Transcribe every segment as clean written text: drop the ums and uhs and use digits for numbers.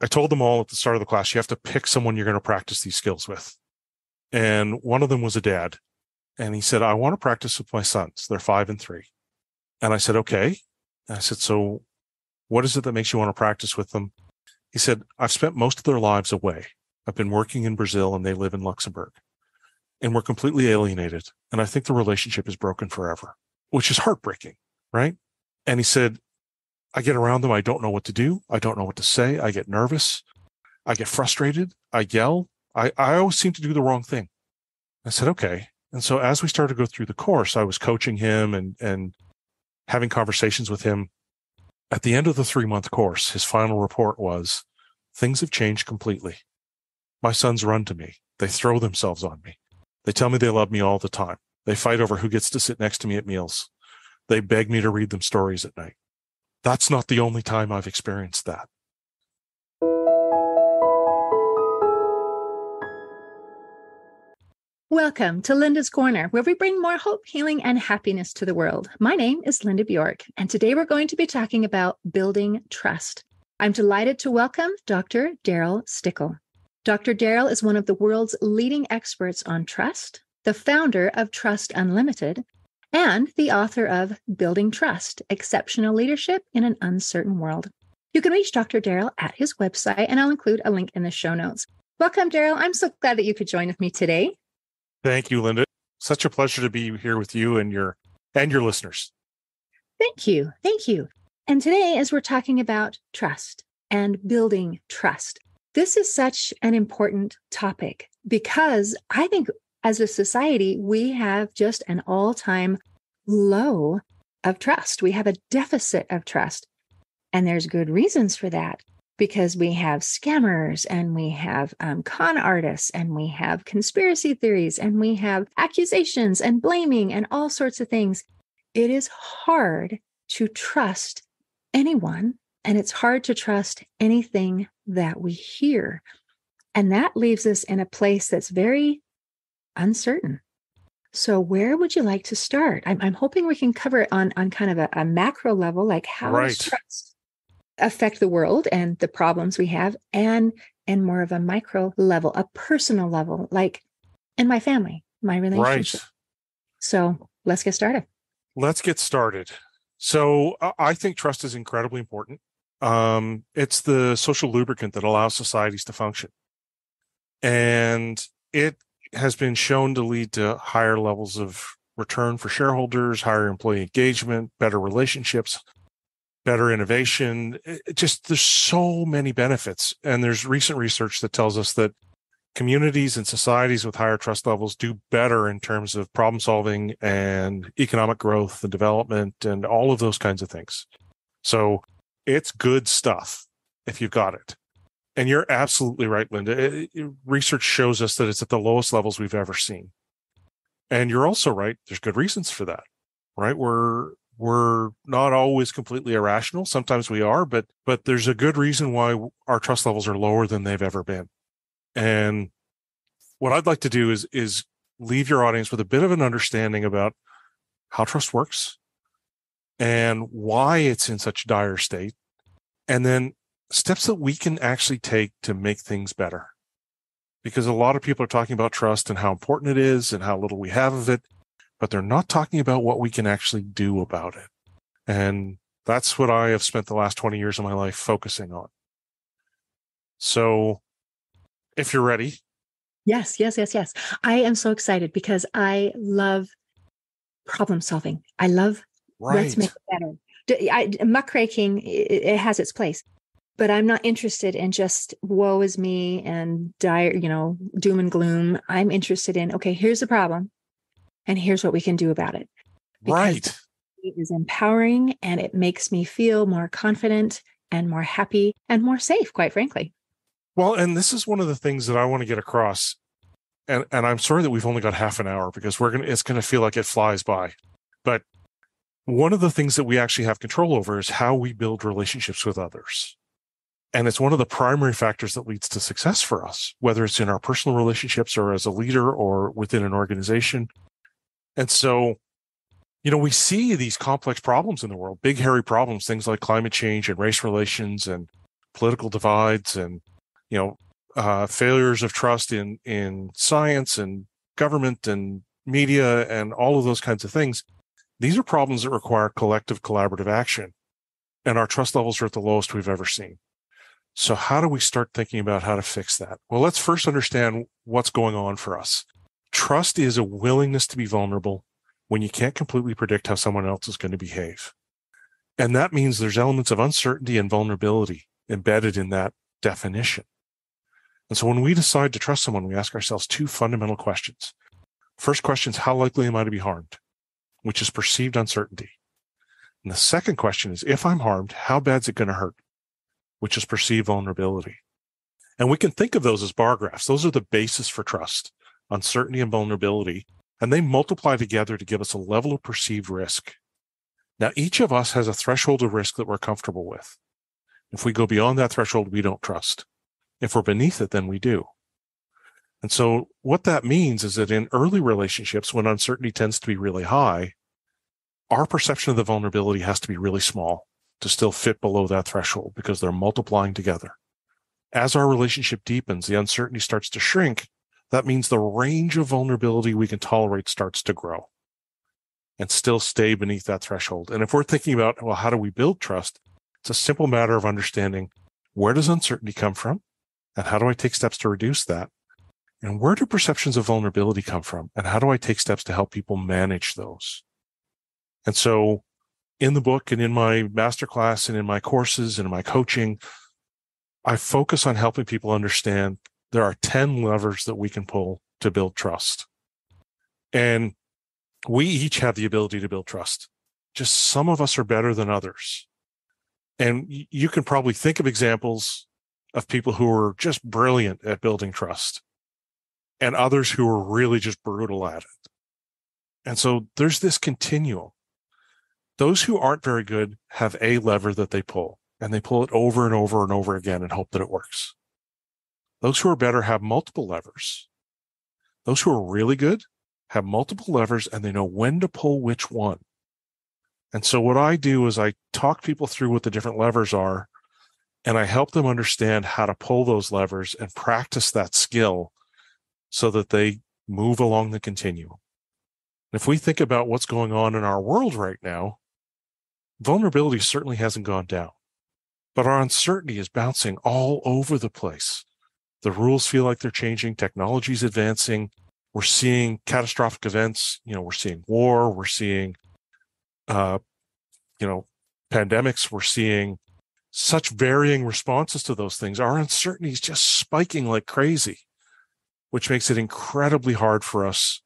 I told them all at the start of the class, you have to pick someone you're going to practice these skills with. And one of them was a dad. And he said, I want to practice with my sons. They're 5 and 3. And I said, okay. And I said, so what is it that makes you want to practice with them? He said, I've spent most of their lives away. I've been working in Brazil and they live in Luxembourg. And we're completely alienated. And I think the relationship is broken forever, which is heartbreaking, right? And he said, I get around them. I don't know what to do. I don't know what to say. I get nervous. I get frustrated. I yell. I always seem to do the wrong thing. I said, okay. And so as we started to go through the course, I was coaching him and having conversations with him. At the end of the 3-month course, his final report was, things have changed completely. My sons run to me. They throw themselves on me. They tell me they love me all the time. They fight over who gets to sit next to me at meals. They beg me to read them stories at night. That's not the only time I've experienced that. Welcome to Linda's Corner, where we bring more hope, healing, and happiness to the world. My name is Linda Bjork, and today we're going to be talking about building trust. I'm delighted to welcome Dr. Darryl Stickel. Dr. Darryl is one of the world's leading experts on trust, the founder of Trust Unlimited, and the author of Building Trust, Exceptional Leadership in an Uncertain World. You can reach Dr. Darryl at his website, and I'll include a link in the show notes. Welcome, Darryl. I'm so glad that you could join with me today. Thank you, Linda. Such a pleasure to be here with you and your listeners. Thank you. Thank you. And today, as we're talking about trust and building trust, this is such an important topic because I think as a society, we have just an all-time low of trust. We have a deficit of trust. And there's good reasons for that. Because we have scammers and we have con artists and we have conspiracy theories and we have accusations and blaming and all sorts of things. It is hard to trust anyone, and it's hard to trust anything that we hear. And that leaves us in a place that's very uncertain. So where would you like to start? I'm hoping we can cover it on kind of a macro level, like how does trust affect the world and the problems we have, and more of a micro level, a personal level, like in my family, my relationship. Right. So let's get started. So I think trust is incredibly important. It's the social lubricant that allows societies to function. And it has been shown to lead to higher levels of return for shareholders, higher employee engagement, better relationships, better innovation. There's so many benefits. And there's recent research that tells us that communities and societies with higher trust levels do better in terms of problem solving and economic growth and development and all of those kinds of things. So it's good stuff if you've got it. And you're absolutely right, Linda. Research shows us that it's at the lowest levels we've ever seen. And you're also right. There's good reasons for that, right? We're not always completely irrational. Sometimes we are, but there's a good reason why our trust levels are lower than they've ever been. And what I'd like to do is leave your audience with a bit of an understanding about how trust works and why it's in such dire state, and then steps that we can actually take to make things better. Because a lot of people are talking about trust and how important it is and how little we have of it, but they're not talking about what we can actually do about it. And that's what I have spent the last 20 years of my life focusing on. So if you're ready. Yes. I am so excited because I love problem solving. I love let's make it better. Muckraking, it has its place, but I'm not interested in just woe is me and dire, doom and gloom. I'm interested in, okay, here's the problem. And here's what we can do about it. Because it is empowering and it makes me feel more confident and more happy and more safe, quite frankly. Well, and this is one of the things that I want to get across. And I'm sorry that we've only got half an hour because it's going to feel like it flies by. But one of the things that we actually have control over is how we build relationships with others. And it's one of the primary factors that leads to success for us, whether it's in our personal relationships or as a leader or within an organization. And so, we see these complex problems in the world, big, hairy problems, things like climate change and race relations and political divides and, failures of trust in science and government and media and all of those kinds of things. These are problems that require collective collaborative action. And our trust levels are at the lowest we've ever seen. So how do we start thinking about how to fix that? Well, let's first understand what's going on for us. Trust is a willingness to be vulnerable when you can't completely predict how someone else is going to behave. And that means there's elements of uncertainty and vulnerability embedded in that definition. And so when we decide to trust someone, we ask ourselves two fundamental questions. First question is, how likely am I to be harmed? Which is perceived uncertainty. And the second question is, if I'm harmed, how bad is it going to hurt? Which is perceived vulnerability. And we can think of those as bar graphs. Those are the basis for trust, uncertainty and vulnerability, and they multiply together to give us a level of perceived risk. Now, each of us has a threshold of risk that we're comfortable with. If we go beyond that threshold, we don't trust. If we're beneath it, then we do. And so what that means is that in early relationships, when uncertainty tends to be really high, our perception of the vulnerability has to be really small to still fit below that threshold because they're multiplying together. As our relationship deepens, the uncertainty starts to shrink. That means the range of vulnerability we can tolerate starts to grow and still stay beneath that threshold. And if we're thinking about, well, how do we build trust? It's a simple matter of understanding, where does uncertainty come from? And how do I take steps to reduce that? And where do perceptions of vulnerability come from? And how do I take steps to help people manage those? And so in the book and in my masterclass and in my courses and in my coaching, I focus on helping people understand there are 10 levers that we can pull to build trust. And we each have the ability to build trust. Just some of us are better than others. And you can probably think of examples of people who are just brilliant at building trust and others who are really just brutal at it. And so there's this continuum. Those who aren't very good have a lever that they pull, and they pull it over and over and over again and hope that it works. Those who are better have multiple levers. Those who are really good have multiple levers, and they know when to pull which one. And so what I do is I talk people through what the different levers are, and I help them understand how to pull those levers and practice that skill so that they move along the continuum. If we think about what's going on in our world right now, vulnerability certainly hasn't gone down, but our uncertainty is bouncing all over the place. The rules feel like they're changing. Technology is advancing. We're seeing catastrophic events. We're seeing war. We're seeing, pandemics. We're seeing such varying responses to those things. Our uncertainty is just spiking like crazy, which makes it incredibly hard for us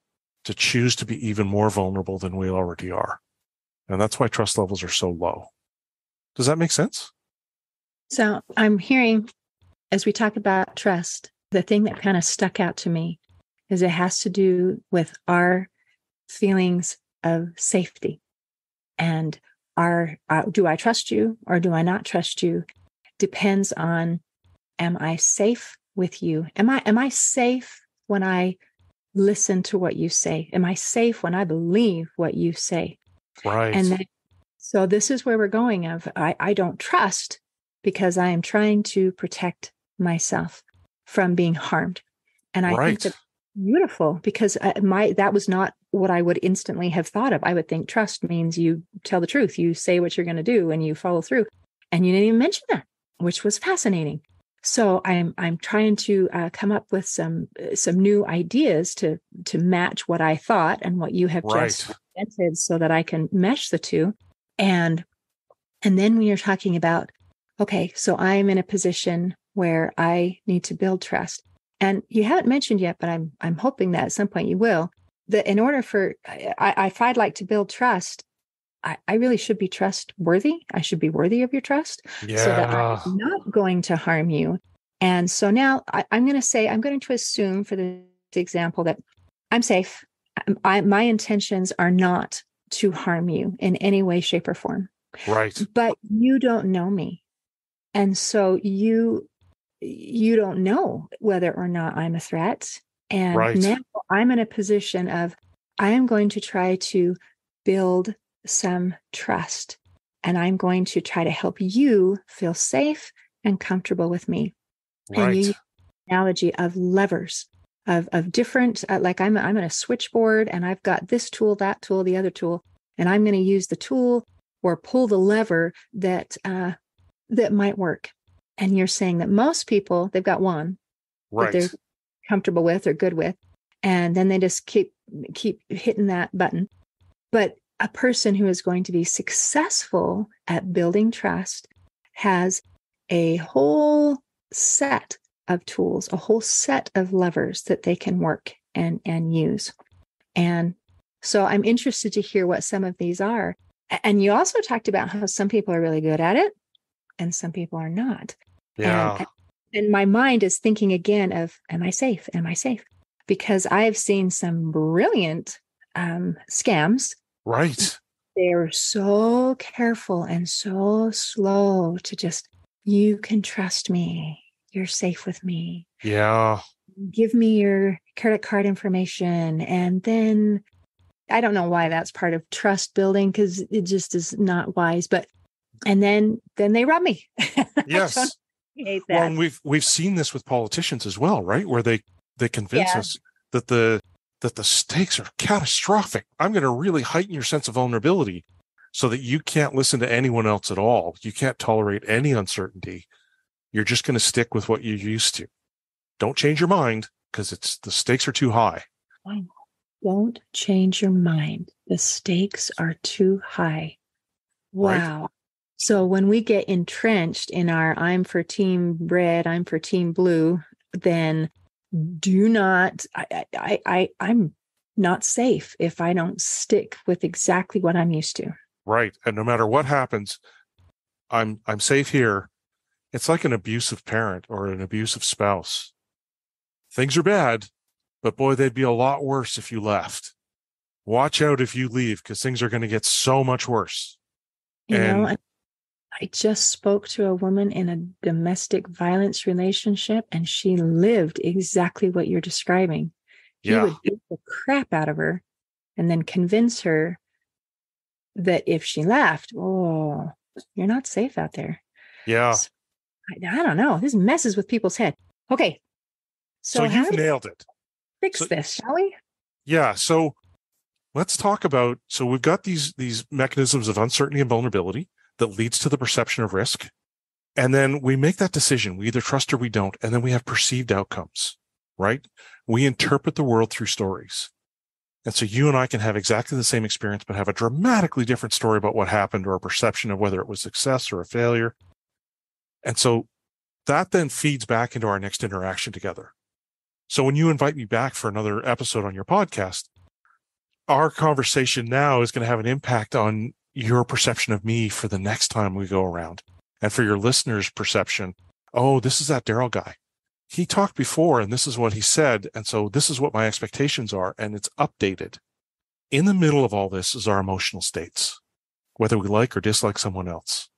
to choose to be even more vulnerable than we already are. And that's why trust levels are so low. Does that make sense? So I'm hearing, as we talk about trust, the thing that kind of stuck out to me is it has to do with our feelings of safety. And do I trust you or do I not trust you? Depends on, am I safe with you? Am I safe when I listen to what you say? Am I safe when I believe what you say? Right. And then, so this is where we're going of, I don't trust because I am trying to protect myself from being harmed. And I think that's beautiful because that was not what I would instantly have thought of. I would think trust means you tell the truth, you say what you're going to do and you follow through. And you didn't even mention that, which was fascinating. So I'm trying to come up with some new ideas to match what I thought and what you have just presented, so that I can mesh the two. And then when you're talking about, okay, so I'm in a position where I need to build trust, and you haven't mentioned yet, but I'm hoping that at some point you will. That in order for if I'd like to build trust, I really should be trustworthy. I should be worthy of your trust, so that I'm not going to harm you. And so now I'm going to assume for this example that I'm safe. My intentions are not to harm you in any way, shape, or form. Right. But you don't know me. And so you don't know whether or not I'm a threat. And now I'm in a position of, I am going to try to build some trust, and I'm going to try to help you feel safe and comfortable with me. And you Right. use the analogy of levers, of different, like I'm on a switchboard and I've got this tool, that tool, the other tool, and I'm going to use the tool or pull the lever that might work. And you're saying that most people, they've got one that they're Right. comfortable with or good with, and then they just keep hitting that button. But a person who is going to be successful at building trust has a whole set of tools, a whole set of levers that they can work and use. And so I'm interested to hear what some of these are. And you also talked about how some people are really good at it and some people are not. And Yeah. and my mind is thinking again of, am I safe? Am I safe? Because I've seen some brilliant scams. Right. They're so careful and so slow to just, you can trust me. You're safe with me. Yeah. Give me your credit card information. And then I don't know why that's part of trust building because it just is not wise. But and then they rob me. I don't Yes. hate Well, that. and we've seen this with politicians as well, right? Where they convince Yeah. us that the stakes are catastrophic. I'm going to really heighten your sense of vulnerability so that you can't listen to anyone else at all. You can't tolerate any uncertainty. You're just going to stick with what you're used to. Don't change your mind because it's the stakes are too high. Don't change your mind. The stakes are too high. Right? Wow. So when we get entrenched in our I'm for team red, I'm for team blue, then do not I'm not safe if I don't stick with exactly what I'm used to. Right. And no matter what happens, I'm safe here. It's like an abusive parent or an abusive spouse. Things are bad, but boy, they'd be a lot worse if you left. Watch out if you leave because things are going to get so much worse. You know, And and I just spoke to a woman in a domestic violence relationship and she lived exactly what you're describing. He yeah, would beat the crap out of her and then convince her that if she left, oh, you're not safe out there. yeah. So, I don't know. This messes with people's head. Okay. So So how you've do we nailed it. fix So this, shall we? yeah, so let's talk about so we've got these mechanisms of uncertainty and vulnerability that leads to the perception of risk. And then we make that decision. We either trust or we don't. And then we have perceived outcomes, right? We interpret the world through stories. And so you and I can have exactly the same experience, but have a dramatically different story about what happened or a perception of whether it was success or a failure. And so that then feeds back into our next interaction together. So when you invite me back for another episode on your podcast, our conversation now is going to have an impact on your perception of me for the next time we go around and for your listeners' perception. Oh, this is that Darryl guy. He talked before and this is what he said. And so this is what my expectations are. And it's updated. In the middle of all this is our emotional states, whether we like or dislike someone else.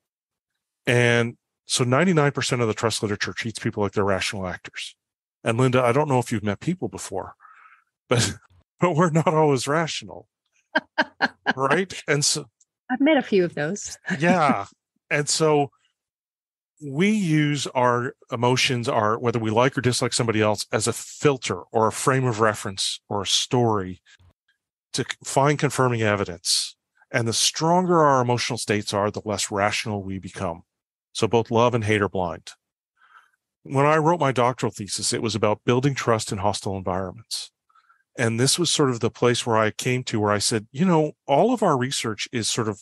And so 99% of the trust literature treats people like they're rational actors. And Linda, I don't know if you've met people before, but but we're not always rational, right? And so I've met a few of those. yeah. And so we use our emotions, our whether we like or dislike somebody else, as a filter or a frame of reference or a story to find confirming evidence. And the stronger our emotional states are, the less rational we become. So both love and hate are blind. When I wrote my doctoral thesis, it was about building trust in hostile environments. And this was sort of the place where I came to where I said, you know, all of our research is sort of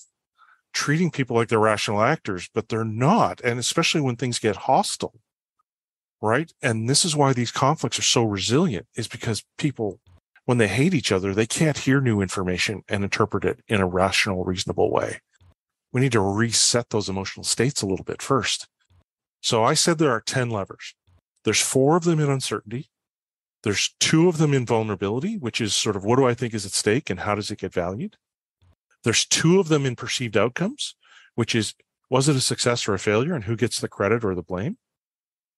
treating people like they're rational actors, but they're not. And especially when things get hostile, right? And this is why these conflicts are so resilient, is because people, when they hate each other, they can't hear new information and interpret it in a rational, reasonable way. We need to reset those emotional states a little bit first. So I said there are 10 levers. There's 4 of them in uncertainty. There's 2 of them in vulnerability, which is sort of what do I think is at stake and how does it get valued? There's 2 of them in perceived outcomes, which is was it a success or a failure and who gets the credit or the blame?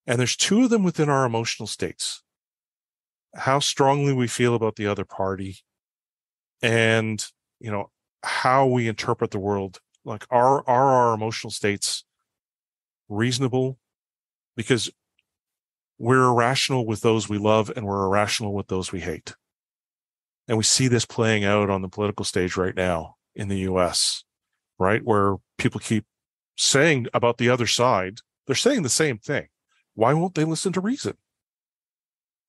And there's 2 of them within our emotional states. How strongly we feel about the other party and, you know, how we interpret the world. Like are our emotional states reasonable because we're irrational with those we love and we're irrational with those we hate. And we see this playing out on the political stage right now in the US, right? Where people keep saying about the other side, they're saying the same thing. Why won't they listen to reason?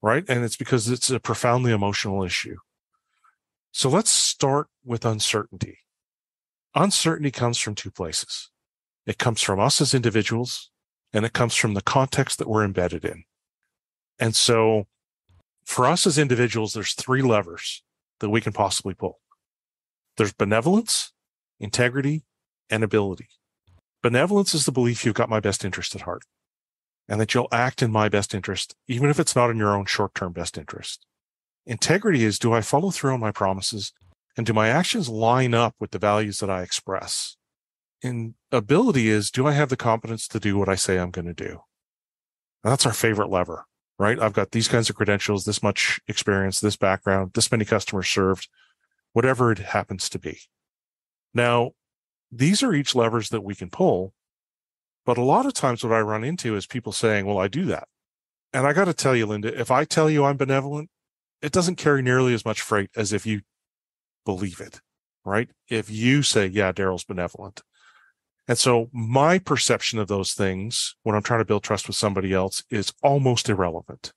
Right? And it's because it's a profoundly emotional issue. So let's start with uncertainty. Uncertainty comes from two places. It comes from us as individuals, and it comes from the context that we're embedded in. And so for us as individuals, there's three levers that we can possibly pull. There's benevolence, integrity, and ability. Benevolence is the belief you've got my best interest at heart and that you'll act in my best interest, even if it's not in your own short-term best interest. Integrity is, do I follow through on my promises and do my actions line up with the values that I express? And ability is, do I have the competence to do what I say I'm going to do? And that's our favorite lever, right? I've got these kinds of credentials, this much experience, this background, this many customers served, whatever it happens to be. Now, these are each levers that we can pull, but a lot of times what I run into is people saying, well, I do that. And I got to tell you, Linda, if I tell you I'm benevolent, it doesn't carry nearly as much freight as if you believe it, right? If you say, yeah, Darryl's benevolent. And so my perception of those things when I'm trying to build trust with somebody else is almost irrelevant.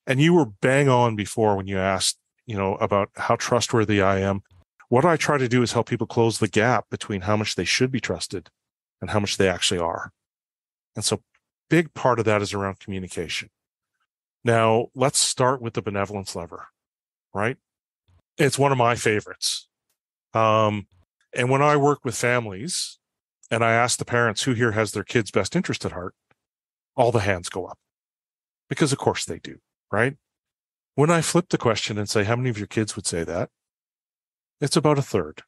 And you were bang on before when you asked, about how trustworthy I am. What I try to do is help people close the gap between how much they should be trusted and how much they actually are. And so big part of that is around communication. Now, let's start with the benevolence lever, right? It's one of my favorites. And when I work with families and I ask the parents who here has their kid's best interest at heart, all the hands go up because of course they do, right? When I flip the question and say, how many of your kids would say that? It's about a third,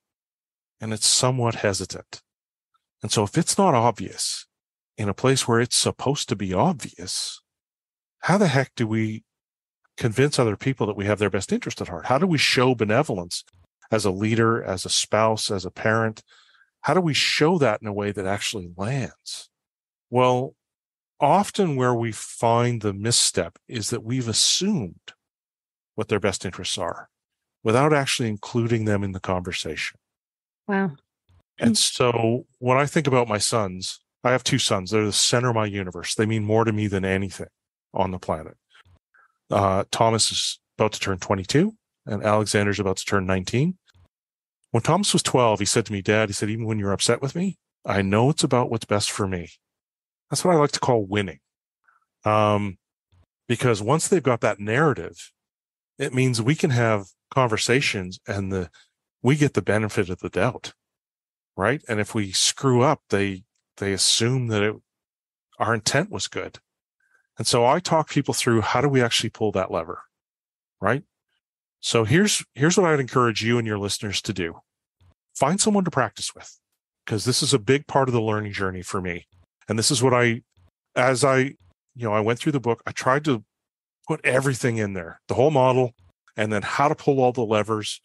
and it's somewhat hesitant. And so if it's not obvious in a place where it's supposed to be obvious, how the heck do we convince other people that we have their best interest at heart? How do we show benevolence as a leader, as a spouse, as a parent? How do we show that in a way that actually lands? Well, often where we find the misstep is that we've assumed what their best interests are without actually including them in the conversation. Wow. And so when I think about my sons, I have two sons. They're the center of my universe. They mean more to me than anything on the planet. Thomas is about to turn 22 and Alexander's about to turn 19. When Thomas was 12, he said to me, Dad, he said, even when you're upset with me, I know it's about what's best for me. That's what I like to call winning. Because once they've got that narrative, it means we can have conversations and we get the benefit of the doubt, right? And if we screw up, they assume that our intent was good. And so I talk people through how do we actually pull that lever, right? So here's what I'd encourage you and your listeners to do. Find someone to practice with, because this is a big part of the learning journey for me. And this is what I went through the book, I tried to put everything in there, the whole model, and then how to pull all the levers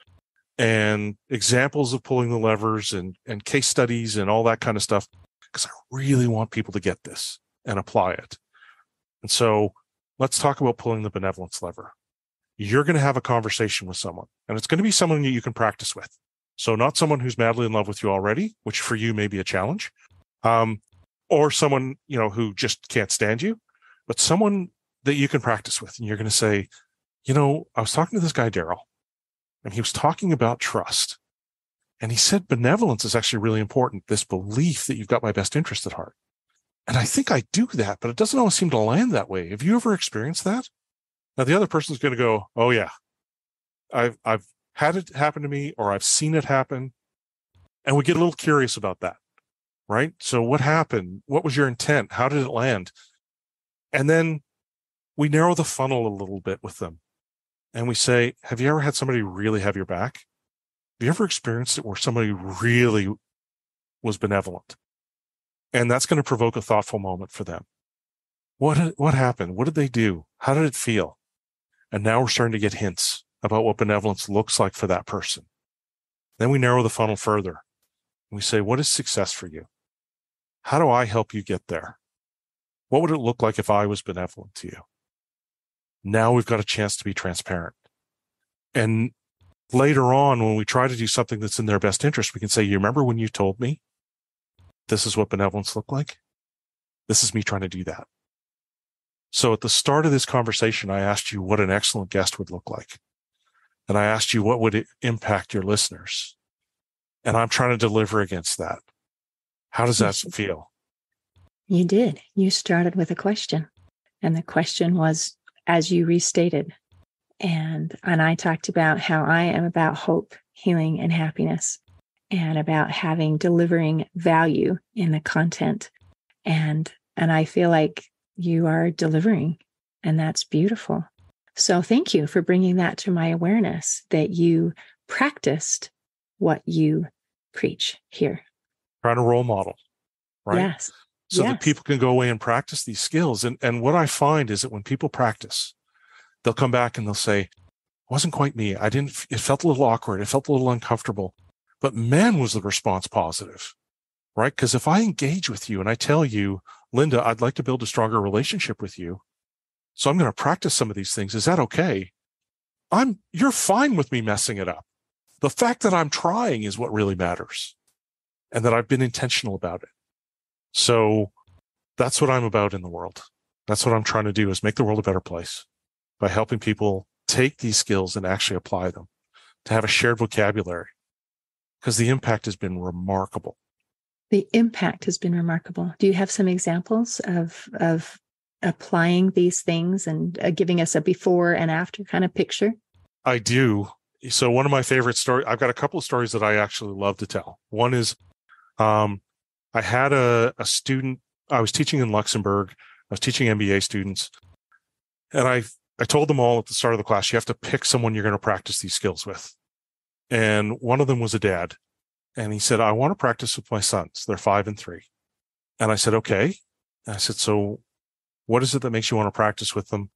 and examples of pulling the levers and case studies and all that kind of stuff, because I really want people to get this and apply it. And so let's talk about pulling the benevolence lever. You're going to have a conversation with someone, and it's going to be someone that you can practice with. So not someone who's madly in love with you already, which for you may be a challenge, or someone, who just can't stand you, but someone that you can practice with. And you're going to say, I was talking to this guy, Darryl, and he was talking about trust. And he said benevolence is actually really important, this belief that you've got my best interest at heart. And I think I do that, but it doesn't always seem to land that way. Have you ever experienced that? Now, the other person's going to go, oh, yeah, I've had it happen to me, or I've seen it happen. And we get a little curious about that, right? So what happened? What was your intent? How did it land? And then we narrow the funnel a little bit with them. And we say, have you ever had somebody really have your back? Have you ever experienced it where somebody really was benevolent? And that's going to provoke a thoughtful moment for them. What happened? What did they do? How did it feel? And now we're starting to get hints about what benevolence looks like for that person. Then we narrow the funnel further. And we say, what is success for you? How do I help you get there? What would it look like if I was benevolent to you? Now we've got a chance to be transparent. And later on, when we try to do something that's in their best interest, we can say, you remember when you told me this is what benevolence looked like? This is me trying to do that. So at the start of this conversation, I asked you what an excellent guest would look like. And I asked you what would it impact your listeners. And I'm trying to deliver against that. How does that feel? You did. You started with a question. And the question was, as you restated, and I talked about how I am about hope, healing, and happiness, and about delivering value in the content. And I feel like you are delivering, and that's beautiful. So thank you for bringing that to my awareness, that you practiced what you preach here. Trying to role model, right? Yes. So that people can go away and practice these skills. And what I find is that when people practice, they'll come back and they'll say, it wasn't quite me. It felt a little awkward. It felt a little uncomfortable, but man, was the response positive, right? Because if I engage with you and I tell you, Linda, I'd like to build a stronger relationship with you, so I'm going to practice some of these things. Is that okay? You're fine with me messing it up. The fact that I'm trying is what really matters, and that I've been intentional about it. So that's what I'm about in the world. That's what I'm trying to do, is make the world a better place by helping people take these skills and actually apply them, to have a shared vocabulary, because the impact has been remarkable. The impact has been remarkable. Do you have some examples of applying these things and giving us a before and after kind of picture? I do. So one of my favorite stories, I've got a couple of stories that I actually love to tell. One is, I had a student, I was teaching in Luxembourg. I was teaching MBA students, and I told them all at the start of the class, you have to pick someone you're going to practice these skills with. And one of them was a dad. And he said, I want to practice with my sons. They're 5 and 3. And I said, okay. And I said, so what is it that makes you want to practice with them?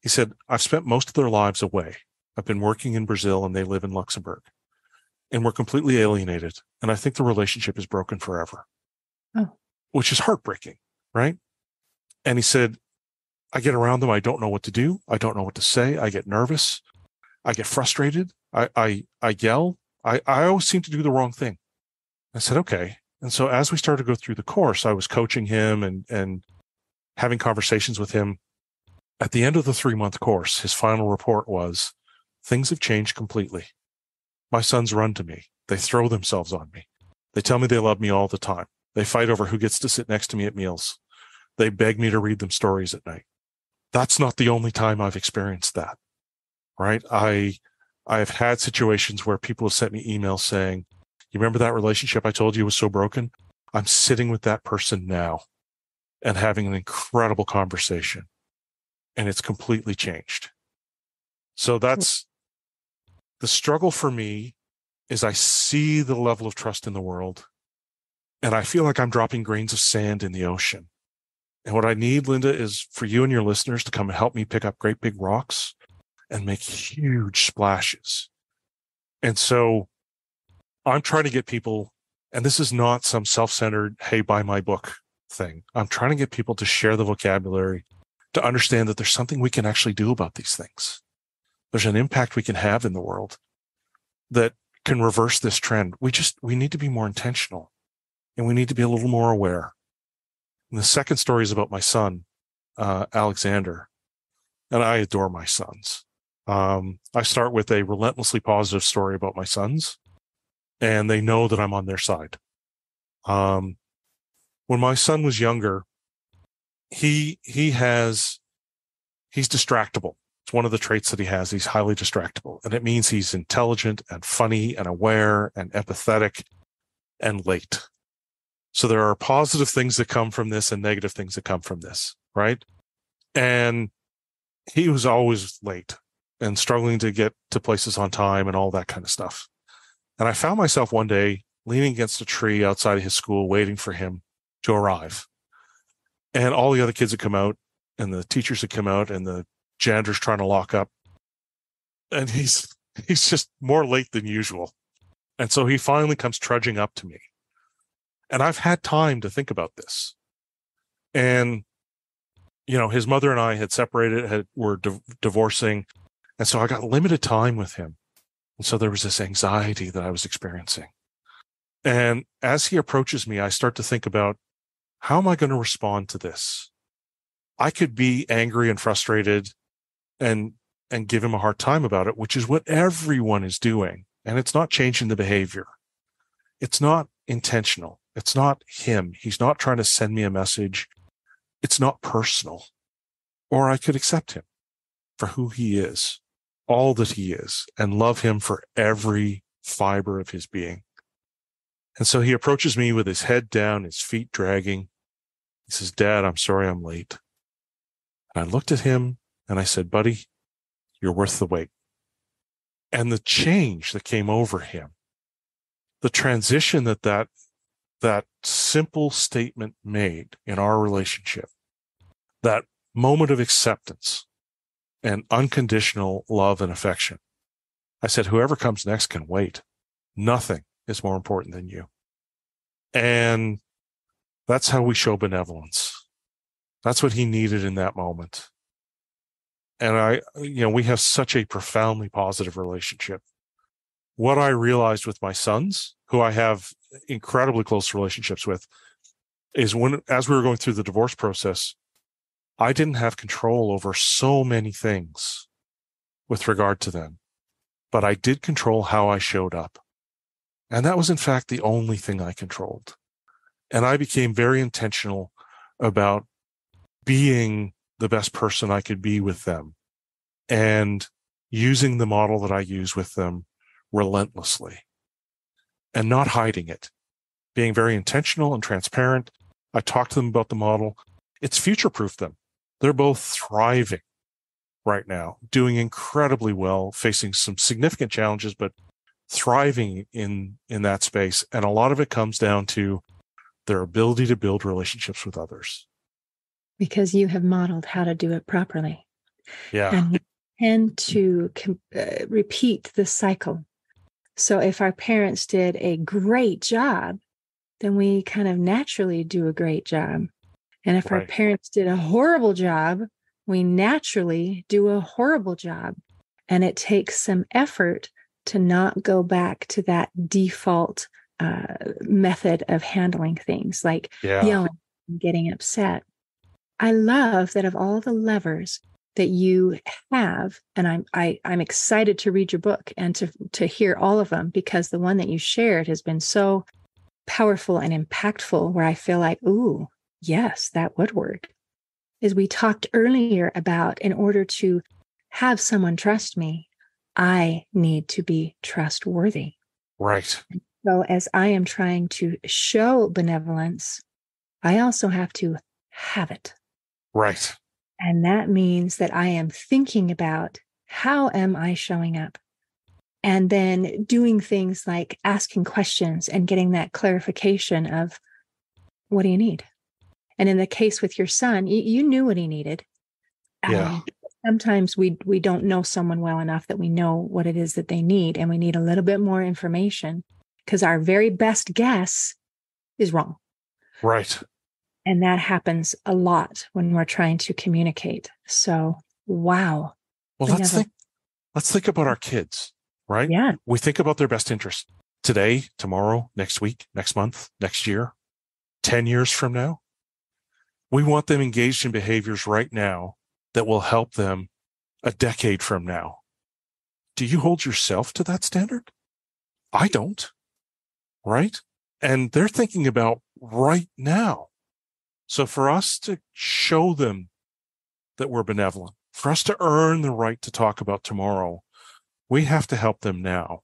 He said, I've spent most of their lives away. I've been working in Brazil and they live in Luxembourg. And we're completely alienated. And I think the relationship is broken forever. Oh. Which is heartbreaking, right? And he said, I get around them. I don't know what to do. I don't know what to say. I get nervous. I get frustrated. I yell. I always seem to do the wrong thing. I said, okay. And so as we started to go through the course, I was coaching him and having conversations with him. At the end of the 3-month course, his final report was, things have changed completely. My sons run to me. They throw themselves on me. They tell me they love me all the time. They fight over who gets to sit next to me at meals. They beg me to read them stories at night. That's not the only time I've experienced that, right? I've had situations where people have sent me emails saying, you remember that relationship I told you was so broken? I'm sitting with that person now and having an incredible conversation, and it's completely changed. So that's the struggle for me, is I see the level of trust in the world, and I feel like I'm dropping grains of sand in the ocean. And what I need, Linda, is for you and your listeners to come and help me pick up great big rocks and make huge splashes. And so I'm trying to get people, and this is not some self-centered, hey, buy my book thing. I'm trying to get people to share the vocabulary, to understand that there's something we can actually do about these things. There's an impact we can have in the world that can reverse this trend. We need to be more intentional, and we need to be a little more aware. And the second story is about my son, Alexander, and I adore my sons. I start with a relentlessly positive story about my sons, and they know that I'm on their side. When my son was younger, he's distractible. It's one of the traits that he has. He's highly distractible, and it means he's intelligent and funny and aware and empathetic and late. So there are positive things that come from this and negative things that come from this, right? And he was always late and struggling to get to places on time and all that kind of stuff. And I found myself one day leaning against a tree outside of his school, waiting for him to arrive. And all the other kids had come out, and the teachers had come out, and the janitor's trying to lock up. And he's just more late than usual. And so he finally comes trudging up to me. And I've had time to think about this. And his mother and I had separated, were divorcing. And so I got limited time with him. And so there was this anxiety that I was experiencing. And as he approaches me, I start to think about, how am I going to respond to this? I could be angry and frustrated and give him a hard time about it, which is what everyone is doing. And it's not changing the behavior. It's not intentional. It's not him. He's not trying to send me a message. It's not personal. Or I could accept him for who he is, all that he is, and love him for every fiber of his being. And so he approaches me with his head down, his feet dragging. He says, "Dad, I'm sorry I'm late." And I looked at him and I said, "Buddy, you're worth the wait." And the change that came over him, the transition that simple statement made in our relationship, that moment of acceptance and unconditional love and affection. I said, whoever comes next can wait. Nothing is more important than you. And that's how we show benevolence. That's what he needed in that moment. And we have such a profoundly positive relationship. What I realized with my sons, who I have incredibly close relationships with, is as we were going through the divorce process, I didn't have control over so many things with regard to them, but I did control how I showed up. And that was, in fact, the only thing I controlled. And I became very intentional about being the best person I could be with them and using the model that I use with them relentlessly and not hiding it, being very intentional and transparent. I talked to them about the model. It's future-proofed them. They're both thriving right now, doing incredibly well, facing some significant challenges, but thriving in that space. And a lot of it comes down to their ability to build relationships with others. Because you have modeled how to do it properly. Yeah. And we tend to repeat the cycle. So if our parents did a great job, then we kind of naturally do a great job. And if our parents did a horrible job, we naturally do a horrible job. And it takes some effort to not go back to that default method of handling things, like yelling and getting upset. I love that of all the levers that you have, and I'm excited to read your book and to hear all of them, because the one that you shared has been so powerful and impactful, where I feel like, ooh, yes, that would work. As we talked earlier about, in order to have someone trust me, I need to be trustworthy. Right. So as I am trying to show benevolence, I also have to have it. Right. And that means that I am thinking about, how am I showing up? And then doing things like asking questions and getting that clarification of, what do you need? And in the case with your son, you knew what he needed. Yeah. Sometimes we don't know someone well enough that we know what it is that they need, and we need a little bit more information, because our very best guess is wrong. Right. And that happens a lot when we're trying to communicate. So, wow. Well, let's think about our kids, right? Yeah. We think about their best interests today, tomorrow, next week, next month, next year, 10 years from now. We want them engaged in behaviors right now that will help them a decade from now. Do you hold yourself to that standard? I don't, right? And they're thinking about right now. So for us to show them that we're benevolent, for us to earn the right to talk about tomorrow, we have to help them now.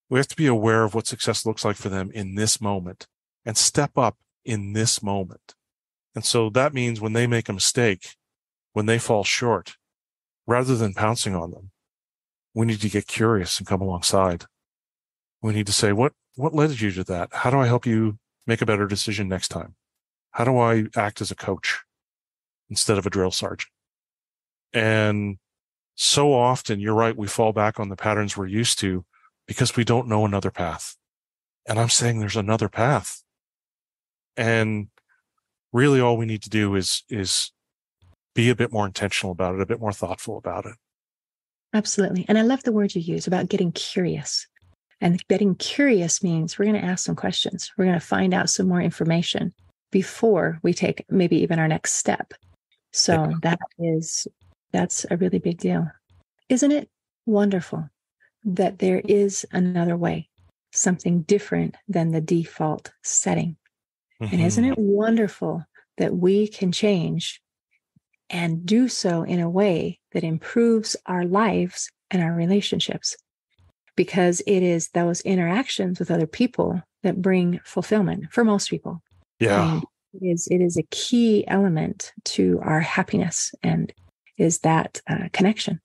We have to be aware of what success looks like for them in this moment and step up in this moment. And so that means when they make a mistake, when they fall short, rather than pouncing on them, we need to get curious and come alongside. We need to say, what led you to that? How do I help you make a better decision next time? How do I act as a coach instead of a drill sergeant? And so often, you're right, we fall back on the patterns we're used to because we don't know another path. And I'm saying there's another path. And really all we need to do is be a bit more intentional about it, a bit more thoughtful about it. Absolutely. And I love the word you use about getting curious. And getting curious means we're going to ask some questions. We're going to find out some more information before we take maybe even our next step. So that's a really big deal. Isn't it wonderful that there is another way, something different than the default setting? And isn't it wonderful that we can change and do so in a way that improves our lives and our relationships? Because it is those interactions with other people that bring fulfillment for most people. Yeah. I mean, it is a key element to our happiness, and is that connection.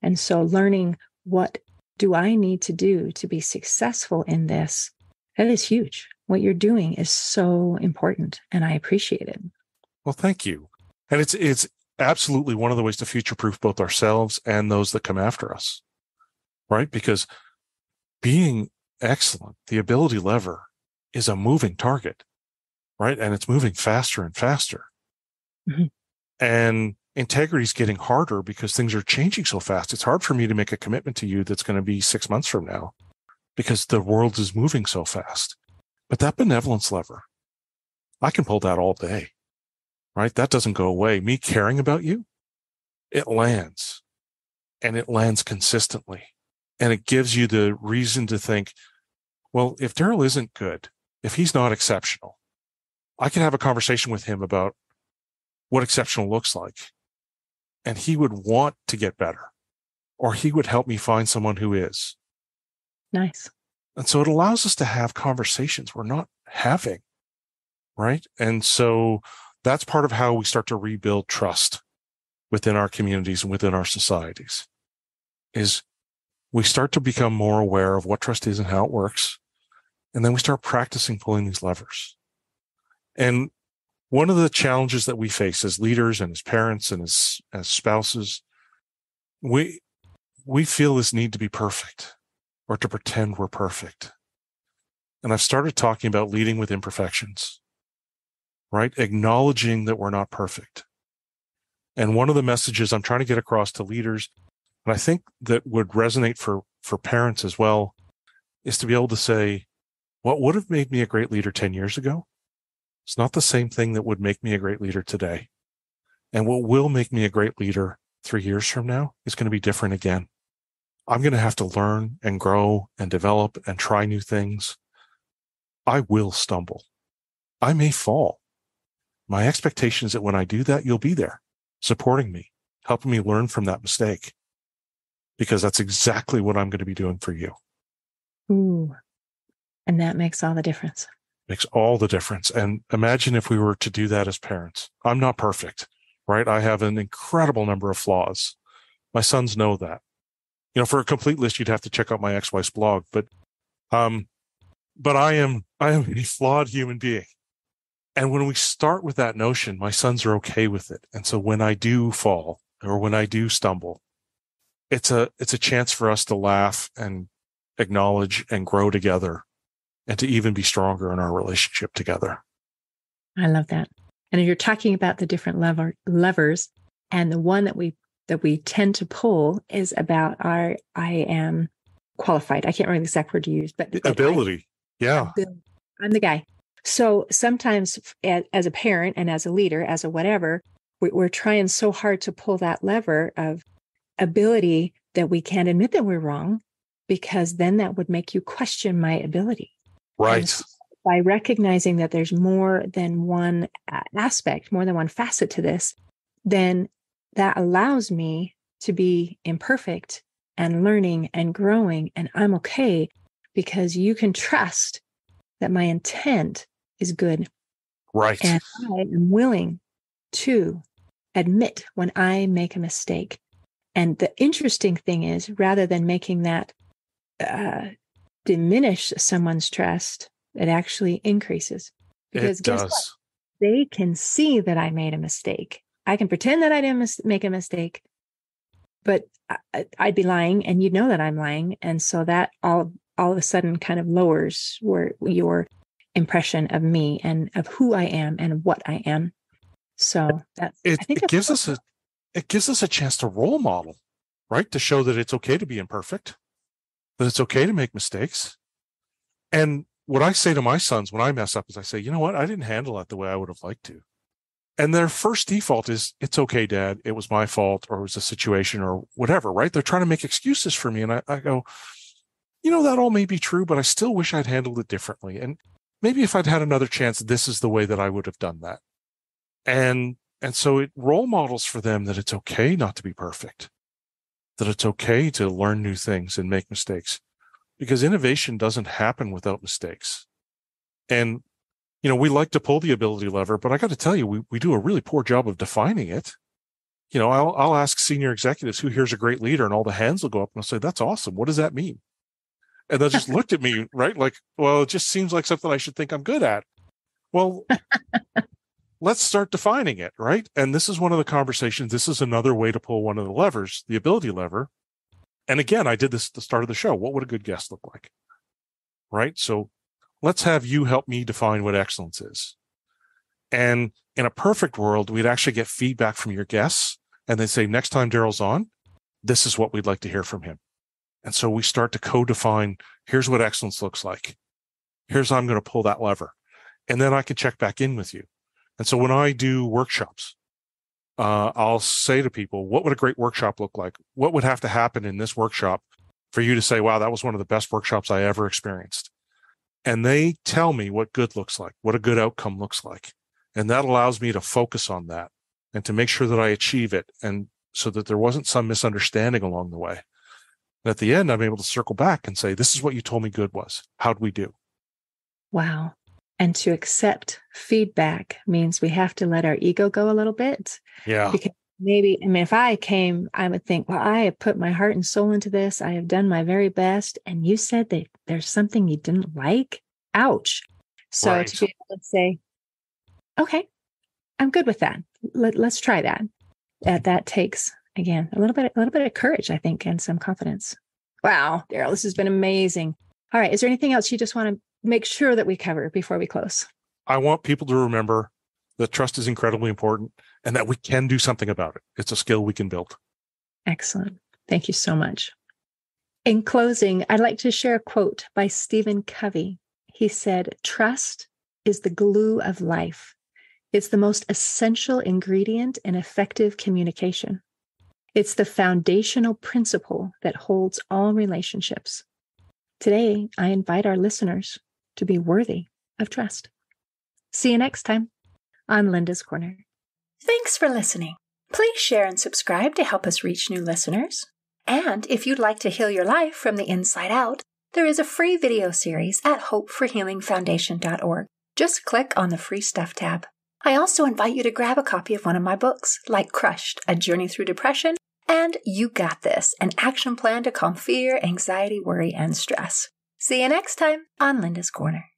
And so learning, what do I need to do to be successful in this? That is huge. What you're doing is so important, and I appreciate it. Well, thank you. And it's absolutely one of the ways to future-proof both ourselves and those that come after us, right? Because being excellent, the ability lever, is a moving target, right? And it's moving faster and faster. Mm-hmm. And integrity is getting harder because things are changing so fast. It's hard for me to make a commitment to you that's going to be 6 months from now because the world is moving so fast. But that benevolence lever, I can pull that all day, right? That doesn't go away. Me caring about you, it lands, and it lands consistently. And it gives you the reason to think, well, if Darryl isn't good, if he's not exceptional, I can have a conversation with him about what exceptional looks like. And he would want to get better, or he would help me find someone who is. Nice. And so it allows us to have conversations we're not having, right? And so that's part of how we start to rebuild trust within our communities and within our societies, is we start to become more aware of what trust is and how it works. And then we start practicing pulling these levers. And one of the challenges that we face as leaders and as parents and as spouses, we feel this need to be perfect or to pretend we're perfect. And I've started talking about leading with imperfections, right? Acknowledging that we're not perfect. And one of the messages I'm trying to get across to leaders, and I think that would resonate for parents as well, is to be able to say, what would have made me a great leader 10 years ago? It's not the same thing that would make me a great leader today. And what will make me a great leader 3 years from now is going to be different again. I'm going to have to learn and grow and develop and try new things. I will stumble. I may fall. My expectation is that when I do that, you'll be there, supporting me, helping me learn from that mistake, because that's exactly what I'm going to be doing for you. Ooh, and that makes all the difference. Makes all the difference. And imagine if we were to do that as parents. I'm not perfect, right? I have an incredible number of flaws. My sons know that. You know, for a complete list, you'd have to check out my ex-wife's blog, but I am a flawed human being. And when we start with that notion, my sons are okay with it. And so when I do fall or when I do stumble, it's a chance for us to laugh and acknowledge and grow together, and to even be stronger in our relationship together. I love that. And you're talking about the different levers, and the one that we tend to pull is about I am qualified. I can't remember the exact word you used, but ability. Yeah. I'm the guy. So sometimes as a parent and as a leader, as a whatever, we're trying so hard to pull that lever of ability that we can't admit that we're wrong, because then that would make you question my ability. Right. And by recognizing that there's more than one aspect, more than one facet to this, then that allows me to be imperfect and learning and growing. And I'm okay, because you can trust that my intent is good. Right. And I am willing to admit when I make a mistake. And the interesting thing is, rather than making that diminish someone's trust, it actually increases. Because it guess does. what? They can see that I made a mistake. I can pretend that I didn't make a mistake, but I'd be lying, and you'd know that I'm lying. And so that all of a sudden kind of lowers your impression of me and of who I am and what I am. So that's, it gives us it gives us a chance to role model, right? To show that it's okay to be imperfect, that it's okay to make mistakes. And what I say to my sons when I mess up is I say, you know what? I didn't handle that the way I would have liked to. And their first default is, it's okay, Dad. It was my fault, or it was a situation, or whatever, right? They're trying to make excuses for me. And I go, that all may be true, but I still wish I'd handled it differently. And maybe if I'd had another chance, this is the way that I would have done that. And so it role models for them that it's okay not to be perfect, that it's okay to learn new things and make mistakes, because innovation doesn't happen without mistakes. And, we like to pull the ability lever, but I got to tell you, we do a really poor job of defining it. I'll ask senior executives, who here's a great leader, and all the hands will go up and I'll say, that's awesome. What does that mean? And they'll just look at me, right? Like, well, it just seems like something I should think I'm good at. Well, let's start defining it, right? And this is one of the conversations. This is another way to pull one of the levers, the ability lever. And again, I did this at the start of the show. What would a good guest look like? Right? So let's have you help me define what excellence is. And in a perfect world, we'd actually get feedback from your guests, and they say, next time Darryl's on, this is what we'd like to hear from him. And so we start to co-define, here's what excellence looks like. Here's how I'm going to pull that lever. And then I can check back in with you. And so when I do workshops, I'll say to people, what would a great workshop look like? What would have to happen in this workshop for you to say, wow, that was one of the best workshops I ever experienced? And they tell me what good looks like, what a good outcome looks like. And that allows me to focus on that and to make sure that I achieve it, and so that there wasn't some misunderstanding along the way. And at the end, I'm able to circle back and say, this is what you told me good was. How'd we do? Wow. And to accept feedback means we have to let our ego go a little bit. Yeah. Because if I came, I would think, well, I have put my heart and soul into this. I have done my very best. And you said that there's something you didn't like. Ouch. So Right. to be able to say, okay, I'm good with that. Let's try that. That takes, again, a little bit of courage, I think, and some confidence. Wow, Darryl, this has been amazing. All right. Is there anything else you just want to make sure that we cover before we close? I want people to remember that trust is incredibly important and that we can do something about it. It's a skill we can build. Excellent. Thank you so much. In closing, I'd like to share a quote by Stephen Covey. He said, trust is the glue of life. It's the most essential ingredient in effective communication. It's the foundational principle that holds all relationships. Today, I invite our listeners to be worthy of trust. See you next time on Linda's Corner. Thanks for listening. Please share and subscribe to help us reach new listeners. And if you'd like to heal your life from the inside out, there is a free video series at hopeforhealingfoundation.org. Just click on the Free Stuff tab. I also invite you to grab a copy of one of my books, like Crushed, A Journey Through Depression, and You Got This, an action plan to calm fear, anxiety, worry, and stress. See you next time on Linda's Corner.